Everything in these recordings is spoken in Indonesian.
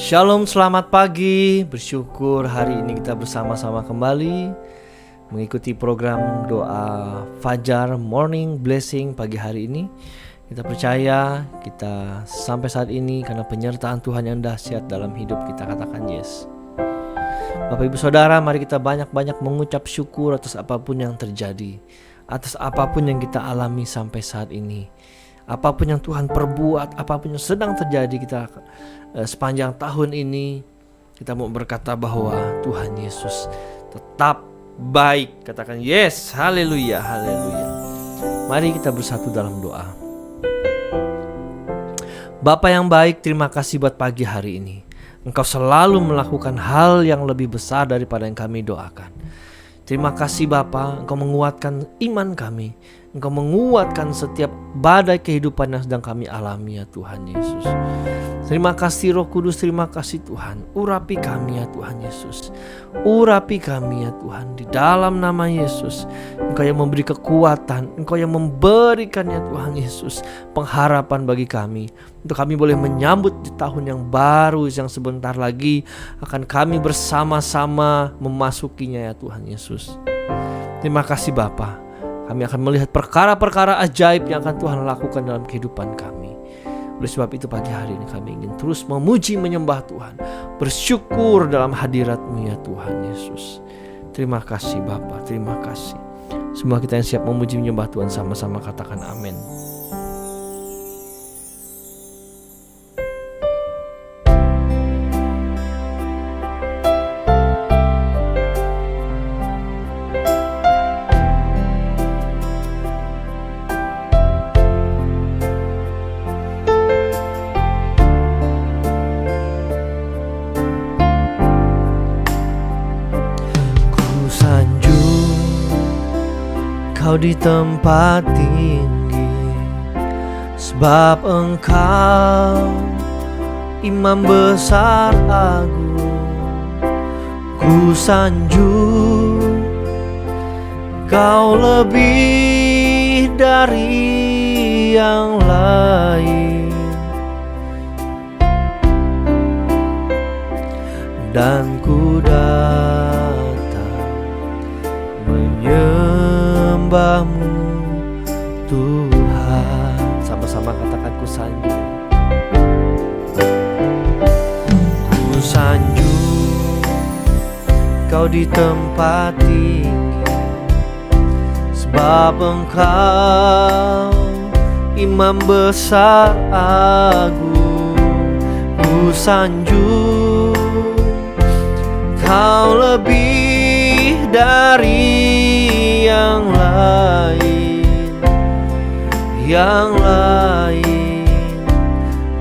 Shalom, selamat pagi. Bersyukur hari ini kita bersama-sama kembali mengikuti program doa Fajar Morning Blessing pagi hari ini. Kita percaya kita sampai saat ini karena penyertaan Tuhan yang dahsyat dalam hidup kita. Katakan yes. Bapak Ibu Saudara, mari kita banyak-banyak mengucap syukur atas apapun yang terjadi, atas apapun yang kita alami sampai saat ini. Apapun yang Tuhan perbuat, apapun yang sedang terjadi kita sepanjang tahun ini, kita mau berkata bahwa Tuhan Yesus tetap baik. Katakan yes, haleluya, haleluya. Mari kita bersatu dalam doa. Bapa yang baik, terima kasih buat pagi hari ini. Engkau selalu melakukan hal yang lebih besar daripada yang kami doakan. Terima kasih Bapa, Engkau menguatkan iman kami. Engkau menguatkan setiap badai kehidupan yang sedang kami alami ya Tuhan Yesus. Terima kasih Roh Kudus, terima kasih Tuhan. Urapi kami ya Tuhan Yesus. Urapi kami ya Tuhan. Di dalam nama Yesus, Engkau yang memberi kekuatan, Engkau yang memberikan ya Tuhan Yesus pengharapan bagi kami. Untuk kami boleh menyambut di tahun yang baru yang sebentar lagi akan kami bersama-sama memasukinya ya Tuhan Yesus. Terima kasih Bapa. Kami akan melihat perkara-perkara ajaib yang akan Tuhan lakukan dalam kehidupan kami. Oleh sebab itu pagi hari ini kami ingin terus memuji menyembah Tuhan, bersyukur dalam hadirat-Mu ya Tuhan Yesus. Terima kasih Bapa, terima kasih. Semua kita yang siap memuji menyembah Tuhan sama-sama katakan amin. Kau di tempat tinggi, sebab Engkau Imam besar agung. Ku sanjung, Kau lebih dari yang lain, dan ku datang menyembah-Mu Tuhan. Sama-sama katakan ku sanjung. Ku sanjung, Kau di tempat tinggi, sebab Engkau Imam besar agung. Ku sanjung, Kau lebih dari yang lain,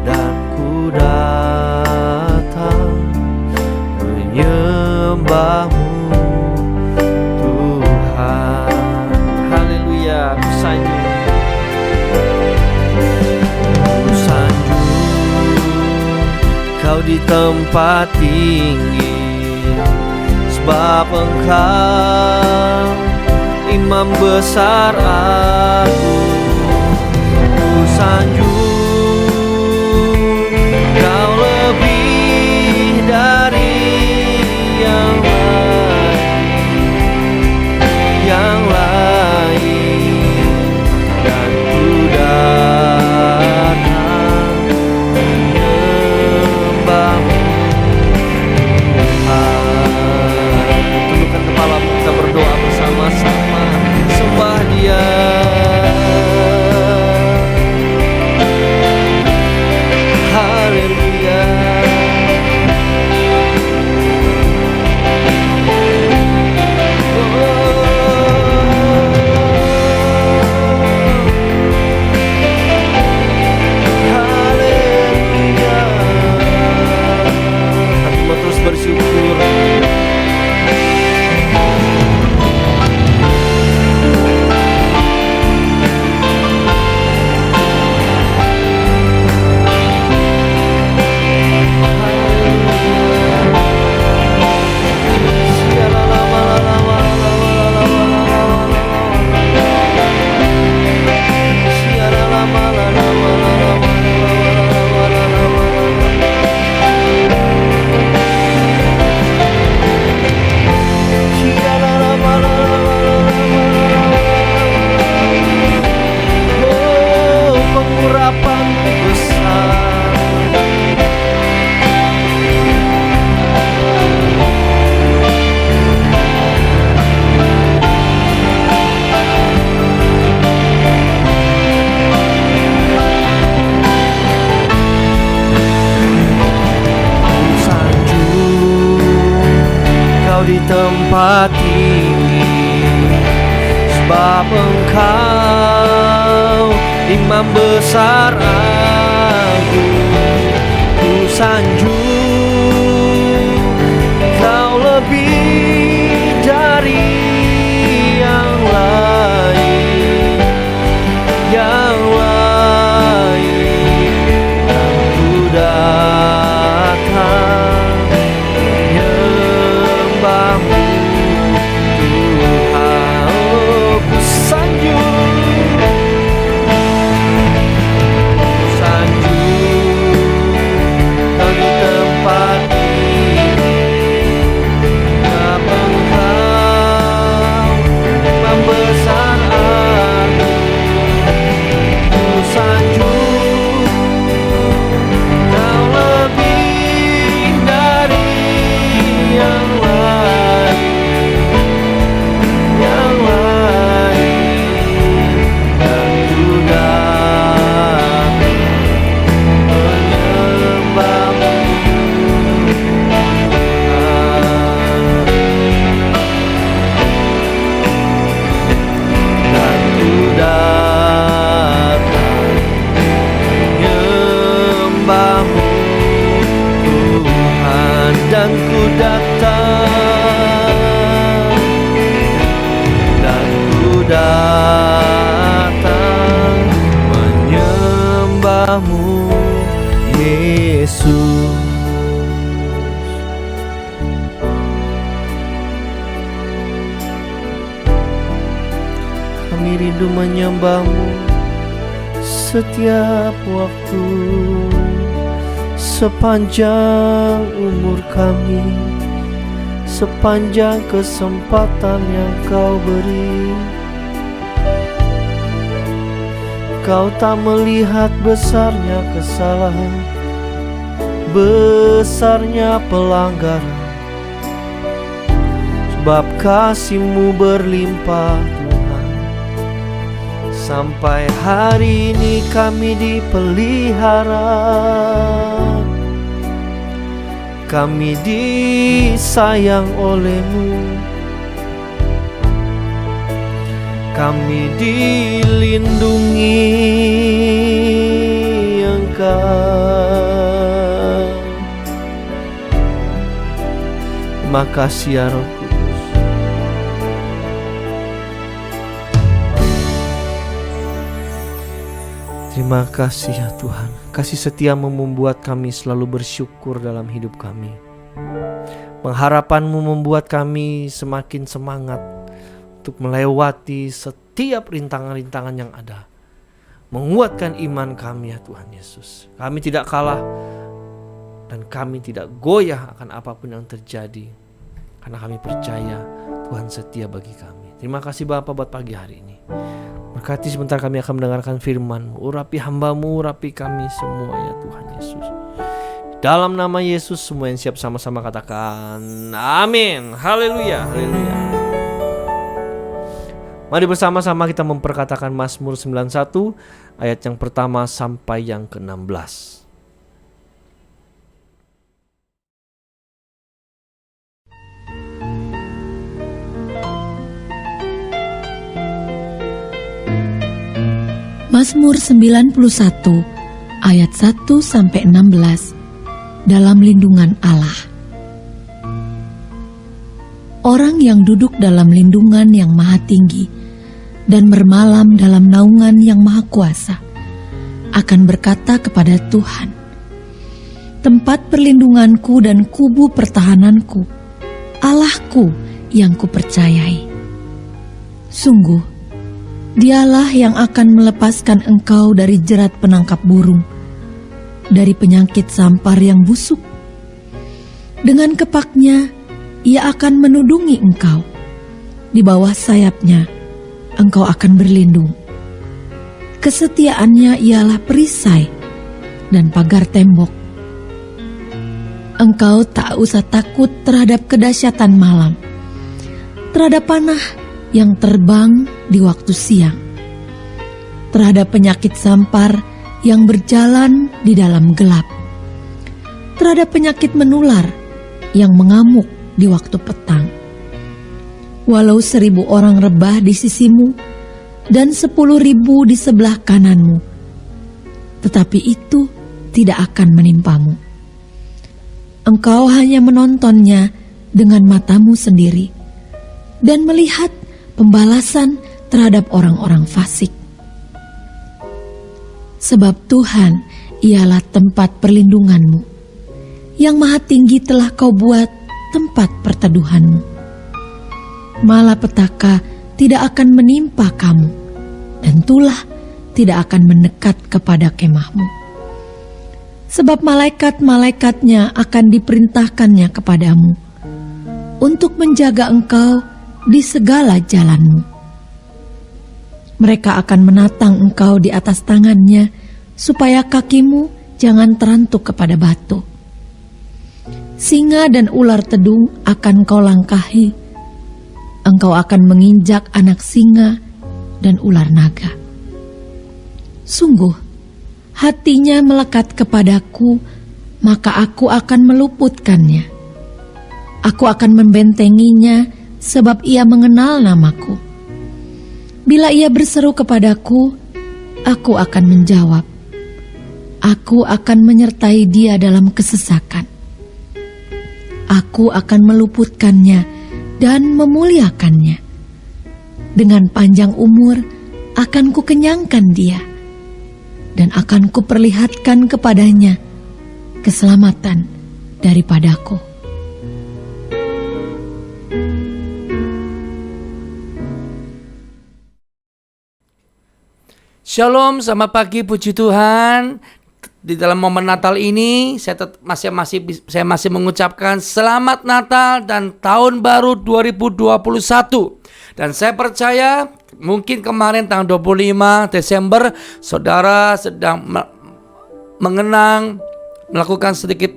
dan ku datang menyembah-Mu Tuhan. Haleluya. Ku sanjung, Kau di tempat tinggi, sebab Engkau Imam besar agung. Ku sanjung, Kau lebih dari yang lain, dan ku datang menyembah-Mu Tuhan. Tundukkan kepalamu, kita berdoa bersama-sama. Sembah Dia. tempat ini, sebab Engkau Imam besar agung. Ku sanjung Kau lebih dari yang lain, yang lain. Dan ku datang menyembah-Mu Tuhan. Oh, ku sanjung Kau di tempat ini, sebab Engkau Imam besar agung. Ku sanjung Kau lebih dari yang lain, yang lain. Dan ku datang menyembah-Mu dan ku datang menyembah-Mu Tuhan, dan ku datang, dan ku datang menyembah-Mu Yesus. Kami rindu menyembah-Mu setiap waktu, sepanjang umur kami, sepanjang kesempatan yang Kau beri. Kau tak melihat besarnya kesalahan, besarnya pelanggaran, sebab kasih-Mu berlimpah Tuhan. Sampai hari ini kami dipelihara, kami disayang oleh-Mu, kami dilindungi Engkau. Terima kasih ya Roh Kudus. Terima kasih ya Tuhan. Kasih setia-Mu membuat kami selalu bersyukur dalam hidup kami. Pengharapan-Mu membuat kami semakin semangat untuk melewati setiap rintangan-rintangan yang ada. Menguatkan iman kami ya Tuhan Yesus. Kami tidak kalah dan kami tidak goyah akan apapun yang terjadi, karena kami percaya Tuhan setia bagi kami. Terima kasih Bapa buat pagi hari ini. Berkati sebentar kami akan mendengarkan firman-Mu. Urapi hamba-Mu, urapi kami semua ya Tuhan Yesus. Dalam nama Yesus semua yang siap sama-sama katakan amin. Haleluya, haleluya. Mari bersama-sama kita memperkatakan Mazmur 91 ayat yang pertama sampai yang ke-16. Mazmur 91 ayat 1 sampai 16 dalam lindungan Allah. Orang yang duduk dalam lindungan yang maha tinggi dan bermalam dalam naungan yang maha kuasa akan berkata kepada Tuhan, tempat perlindunganku dan kubu pertahananku, Allahku yang kupercayai. Sungguh, Dialah yang akan melepaskan engkau dari jerat penangkap burung, dari penyakit sampar yang busuk. Dengan kepaknya, Ia akan menudungi engkau. Di bawah sayapnya, engkau akan berlindung. Kesetiaannya ialah perisai dan pagar tembok. Engkau tak usah takut terhadap kedahsyatan malam, terhadap panah yang terbang di waktu siang, terhadap penyakit sampar yang berjalan di dalam gelap, terhadap penyakit menular yang mengamuk di waktu petang. walau 1.000 orang rebah di sisimu dan 10.000 di sebelah kananmu, tetapi itu tidak akan menimpamu. Engkau hanya menontonnya dengan matamu sendiri dan melihat pembalasan terhadap orang-orang fasik. Sebab Tuhan ialah tempat perlindunganmu, yang Maha Tinggi telah kau buat tempat perteduhanmu. Malapetaka tidak akan menimpa kamu, dan tulah tidak akan mendekat kepada kemahmu. Sebab malaikat-malaikatnya akan diperintahkannya kepadamu untuk menjaga engkau di segala jalanmu. Mereka akan menatang engkau di atas tangannya, supaya kakimu jangan terantuk kepada batu. Singa dan ular tedung akan kau langkahi. Engkau akan menginjak anak singa dan ular naga. Sungguh, hatinya melekat kepadaku, maka aku akan meluputkannya. Aku akan membentenginya, sebab ia mengenal namaku. Bila ia berseru kepadaku, aku akan menjawab. Aku akan menyertai dia dalam kesesakan. Aku akan meluputkannya dan memuliakannya. Dengan panjang umur akan kukenyangkan dia, dan akan kuperlihatkan kepadanya keselamatan daripadaku. Shalom, selamat pagi, puji Tuhan. Di dalam momen Natal ini saya masih mengucapkan selamat Natal dan tahun baru 2021. Dan saya percaya mungkin kemarin tanggal 25 Desember saudara sedang melakukan sedikit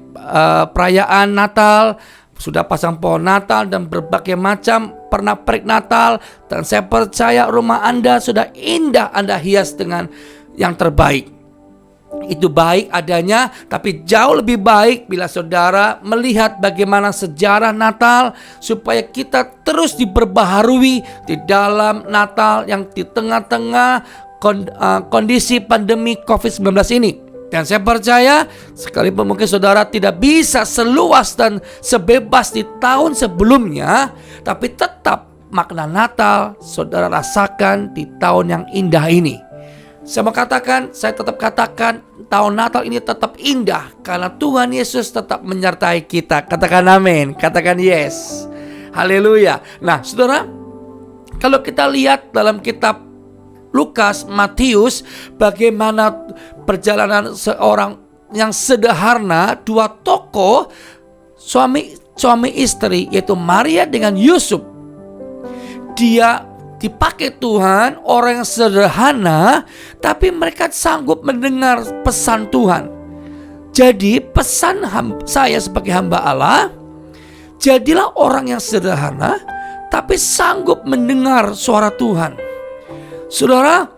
perayaan Natal, sudah pasang pohon Natal dan berbagai macam pernak-pernik Natal, dan saya percaya rumah Anda sudah indah Anda hias dengan yang terbaik. Itu baik adanya, tapi jauh lebih baik bila saudara melihat bagaimana sejarah Natal, supaya kita terus diperbaharui di dalam Natal yang di tengah-tengah kondisi pandemi COVID-19 ini. Dan saya percaya, sekalipun mungkin saudara tidak bisa seluas dan sebebas di tahun sebelumnya, tapi tetap makna Natal saudara rasakan di tahun yang indah ini. Saya tetap katakan tahun Natal ini tetap indah karena Tuhan Yesus tetap menyertai kita. Katakan amin, katakan yes. Haleluya. Nah, saudara, kalau kita lihat dalam kitab Lukas, Matius, bagaimana perjalanan seorang yang sederhana, dua tokoh suami istri, yaitu Maria dengan Yusuf. Dia dipakai Tuhan, orang yang sederhana, tapi mereka sanggup mendengar pesan Tuhan. Jadi pesan saya sebagai hamba Allah, jadilah orang yang sederhana, tapi sanggup mendengar suara Tuhan. Saudara,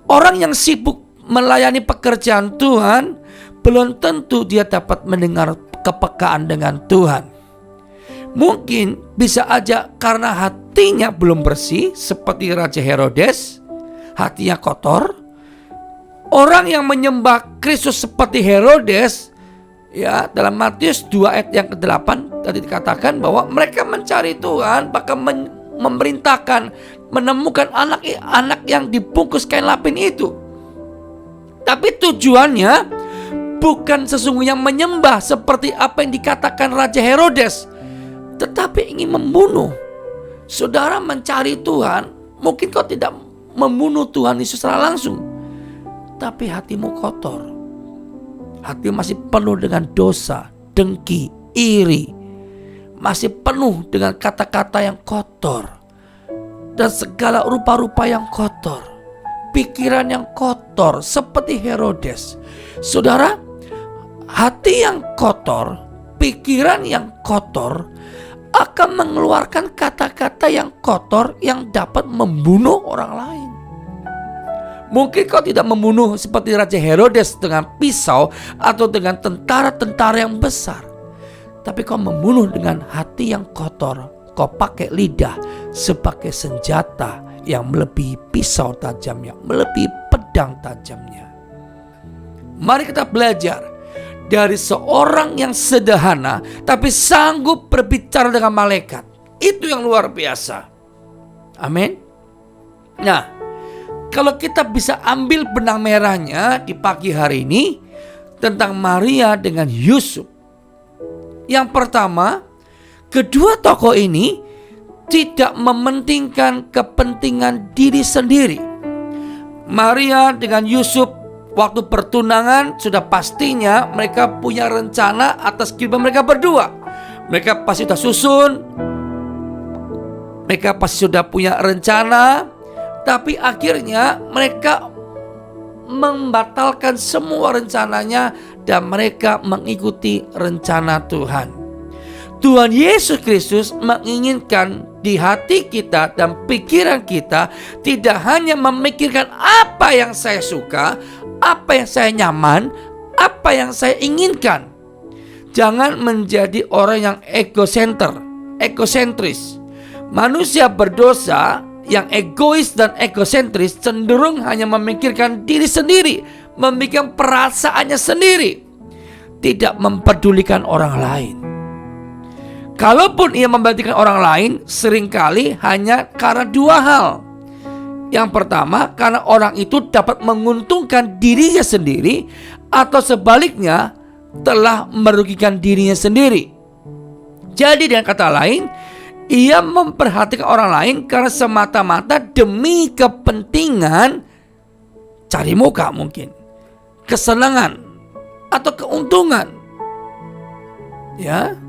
orang yang sibuk melayani pekerjaan Tuhan, belum tentu dia dapat mendengar kepekaan dengan Tuhan. Mungkin bisa aja karena hatinya belum bersih, seperti Raja Herodes, hatinya kotor. Orang yang menyembah Kristus seperti Herodes, ya, dalam Matius 2 ayat yang ke-8 tadi dikatakan bahwa mereka mencari Tuhan, bahkan memerintahkan menemukan anak yang dibungkus kain lapin itu. Tapi tujuannya bukan sesungguhnya menyembah seperti apa yang dikatakan Raja Herodes, tetapi ingin membunuh. Saudara mencari Tuhan, mungkin kau tidak membunuh Tuhan Yesus secara langsung, tapi hatimu kotor. Hatimu masih penuh dengan dosa, dengki, iri, masih penuh dengan kata-kata yang kotor dan segala rupa-rupa yang kotor, pikiran yang kotor seperti Herodes. Saudara, hati yang kotor, pikiran yang kotor akan mengeluarkan kata-kata yang kotor yang dapat membunuh orang lain. Mungkin kau tidak membunuh seperti Raja Herodes dengan pisau atau dengan tentara-tentara yang besar, tapi kau membunuh dengan hati yang kotor. engkau pakai lidah sebagai senjata yang melebihi pisau tajamnya, melebihi pedang tajamnya. Mari kita belajar dari seorang yang sederhana tapi sanggup berbicara dengan malaikat. Itu yang luar biasa. Amin. Nah, kalau kita bisa ambil benang merahnya di pagi hari ini tentang Maria dengan Yusuf. Yang pertama, kedua tokoh ini tidak mementingkan kepentingan diri sendiri. Maria dengan Yusuf waktu pertunangan sudah pastinya mereka punya rencana atas kehidupan mereka berdua. Mereka pasti sudah susun, mereka pasti sudah punya rencana, tapi akhirnya mereka membatalkan semua rencananya dan mereka mengikuti rencana Tuhan. Tuhan Yesus Kristus menginginkan di hati kita dan pikiran kita tidak hanya memikirkan apa yang saya suka, apa yang saya nyaman, apa yang saya inginkan. Jangan menjadi orang yang egosentris. Manusia berdosa yang egois dan egosentris cenderung hanya memikirkan diri sendiri, memikirkan perasaannya sendiri, tidak mempedulikan orang lain. Kalaupun ia memperhatikan orang lain, seringkali hanya karena dua hal. Yang pertama, karena orang itu dapat menguntungkan dirinya sendiri, atau sebaliknya telah merugikan dirinya sendiri. Jadi dengan kata lain, ia memperhatikan orang lain karena semata-mata demi kepentingan cari muka mungkin, kesenangan atau keuntungan. Ya.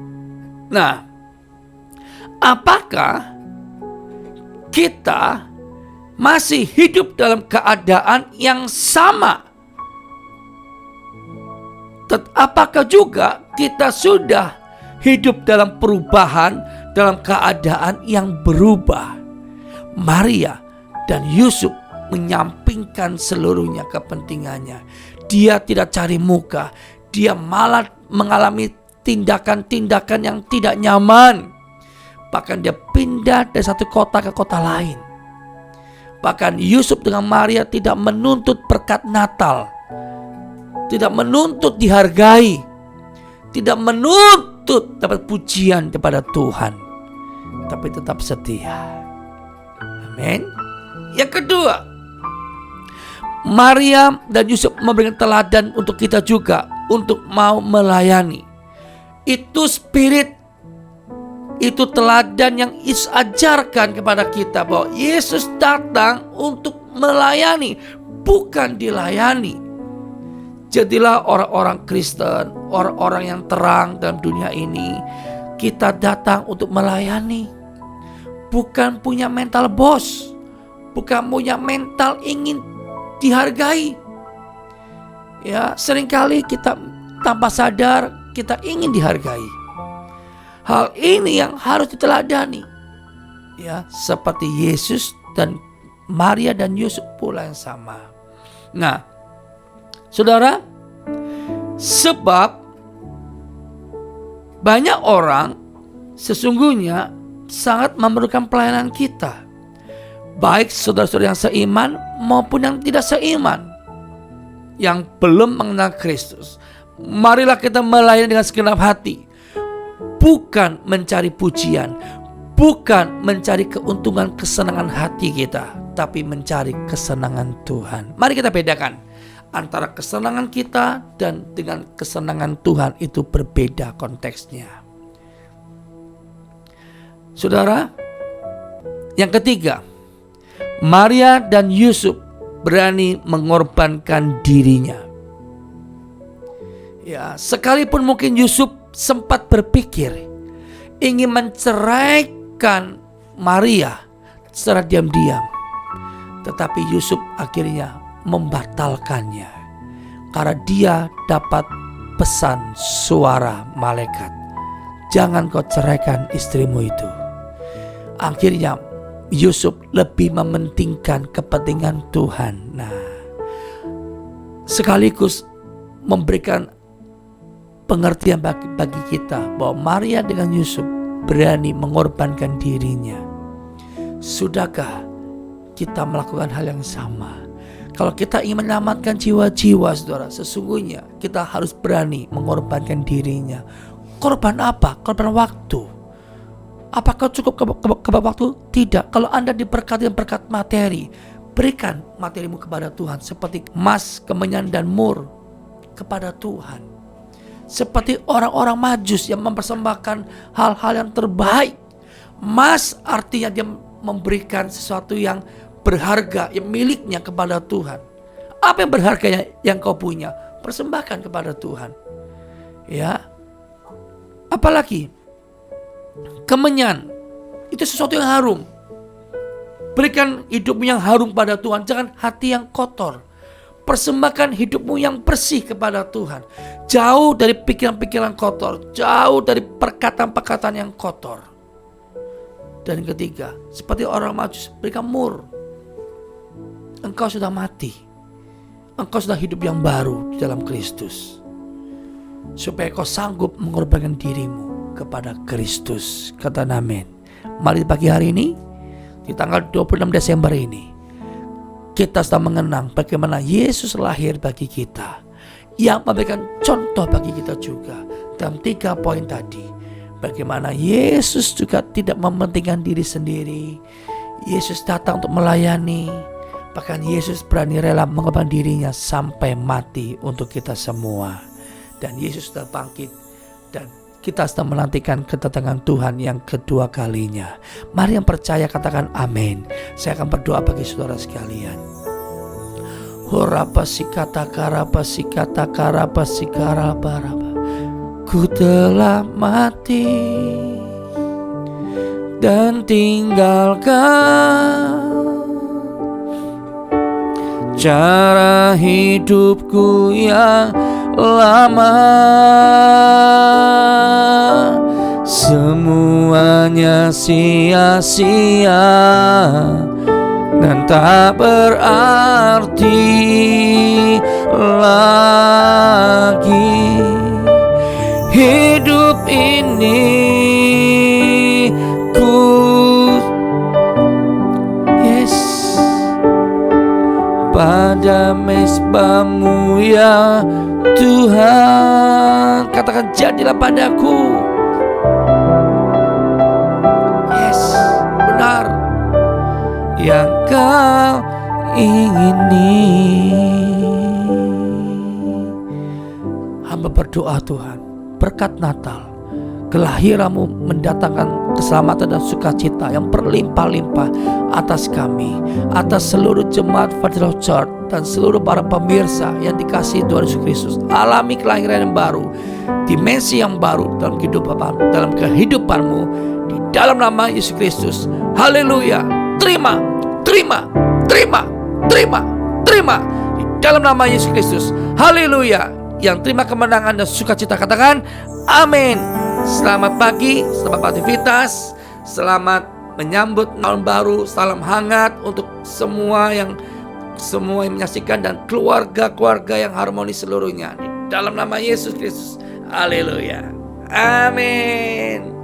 Nah, apakah kita masih hidup dalam keadaan yang sama? Apakah juga kita sudah hidup dalam perubahan, dalam keadaan yang berubah? Maria dan Yusuf menyampingkan seluruhnya kepentingannya. Dia tidak cari muka, dia malah mengalami tindakan-tindakan yang tidak nyaman. Bahkan dia pindah dari satu kota ke kota lain. Bahkan Yusuf dengan Maria tidak menuntut berkat Natal, tidak menuntut dihargai, tidak menuntut dapat pujian kepada Tuhan, tapi tetap setia. Amin. Yang kedua, Maria dan Yusuf memberikan teladan untuk kita juga, untuk mau melayani. Itu spirit, itu teladan yang Yesus ajarkan kepada kita, bahwa Yesus datang untuk melayani, bukan dilayani. Jadilah orang-orang Kristen, orang-orang yang terang dalam dunia ini. Kita datang untuk melayani, bukan punya mental bos, bukan punya mental ingin dihargai. Ya, seringkali kita tanpa sadar kita ingin dihargai. Hal ini yang harus diteladani. Ya, seperti Yesus dan Maria dan Yusuf pula yang sama. Nah, saudara, sebab banyak orang sesungguhnya sangat memerlukan pelayanan kita, baik saudara-saudara yang seiman maupun yang tidak seiman, yang belum mengenal Kristus. Marilah kita melayani dengan segenap hati, bukan mencari pujian, bukan mencari keuntungan kesenangan hati kita, tapi mencari kesenangan Tuhan. Mari kita bedakan antara kesenangan kita dan dengan kesenangan Tuhan, itu berbeda konteksnya. Saudara, yang ketiga, Maria dan Yusuf berani mengorbankan dirinya. Ya, sekalipun mungkin Yusuf sempat berpikir ingin menceraikan Maria secara diam-diam, tetapi Yusuf akhirnya membatalkannya karena dia dapat pesan suara malaikat, jangan kau ceraikan istrimu itu. Akhirnya Yusuf lebih mementingkan kepentingan Tuhan. Nah, sekaligus memberikan pengertian bagi kita bahwa Maria dengan Yusuf berani mengorbankan dirinya. Sudahkah kita melakukan hal yang sama? Kalau kita ingin menyelamatkan jiwa-jiwa, saudara, sesungguhnya kita harus berani mengorbankan dirinya. Korban apa? Korban waktu. Apakah cukup ke waktu? Tidak. Kalau Anda diberkati dengan berkat materi, berikan materimu kepada Tuhan, seperti emas, kemenyan, dan mur kepada Tuhan. Seperti orang-orang Majus yang mempersembahkan hal-hal yang terbaik. Emas artinya dia memberikan sesuatu yang berharga, yang miliknya kepada Tuhan. Apa yang berharga yang kau punya? Persembahkan kepada Tuhan. Ya. Apalagi kemenyan, itu sesuatu yang harum. Berikan hidupmu yang harum pada Tuhan, jangan hati yang kotor. Persembahkan hidupmu yang bersih kepada Tuhan. Jauh dari pikiran-pikiran kotor, jauh dari perkataan-perkataan yang kotor. Dan ketiga, seperti orang Majus, berikan mur. Engkau sudah mati. Engkau sudah hidup yang baru di dalam Kristus. Supaya kau sanggup mengorbankan dirimu kepada Kristus. Kata amin. Mari pagi hari ini, di tanggal 26 Desember ini, kita sedang mengenang bagaimana Yesus lahir bagi kita, yang memberikan contoh bagi kita juga. Dalam 3 poin tadi, bagaimana Yesus juga tidak mementingkan diri sendiri. Yesus datang untuk melayani. Bahkan Yesus berani rela mengorbankan dirinya sampai mati untuk kita semua. Dan Yesus sudah bangkit, dan kita sedang menantikan kedatangan Tuhan yang kedua kalinya. Mari yang percaya katakan amin. Saya akan berdoa bagi saudara sekalian. Ku telah mati dan tinggalkan cara hidupku yang lama. Semuanya sia-sia dan tak berarti lagi. Hidup ini pada mezbamu ya Tuhan. Katakan jadilah padaku. Yes, benar yang kau ingini. Hamba berdoa Tuhan, berkat Natal, kelahiranmu mendatangkan keselamatan dan sukacita yang berlimpah-limpah atas kami, atas seluruh jemaat Fadilah Church dan seluruh para pemirsa yang dikasihi Tuhan Yesus Kristus. Alami kelahiran yang baru, dimensi yang baru dalam kehidupanmu di dalam nama Yesus Kristus. Haleluya. Terima di dalam nama Yesus Kristus. Haleluya. Yang terima kemenangan dan sukacita katakan amin. Selamat pagi, selamat aktivitas, selamat menyambut tahun baru, salam hangat untuk semua yang menyaksikan dan keluarga-keluarga yang harmonis seluruhnya. Di dalam nama Yesus Kristus. Haleluya. Amin.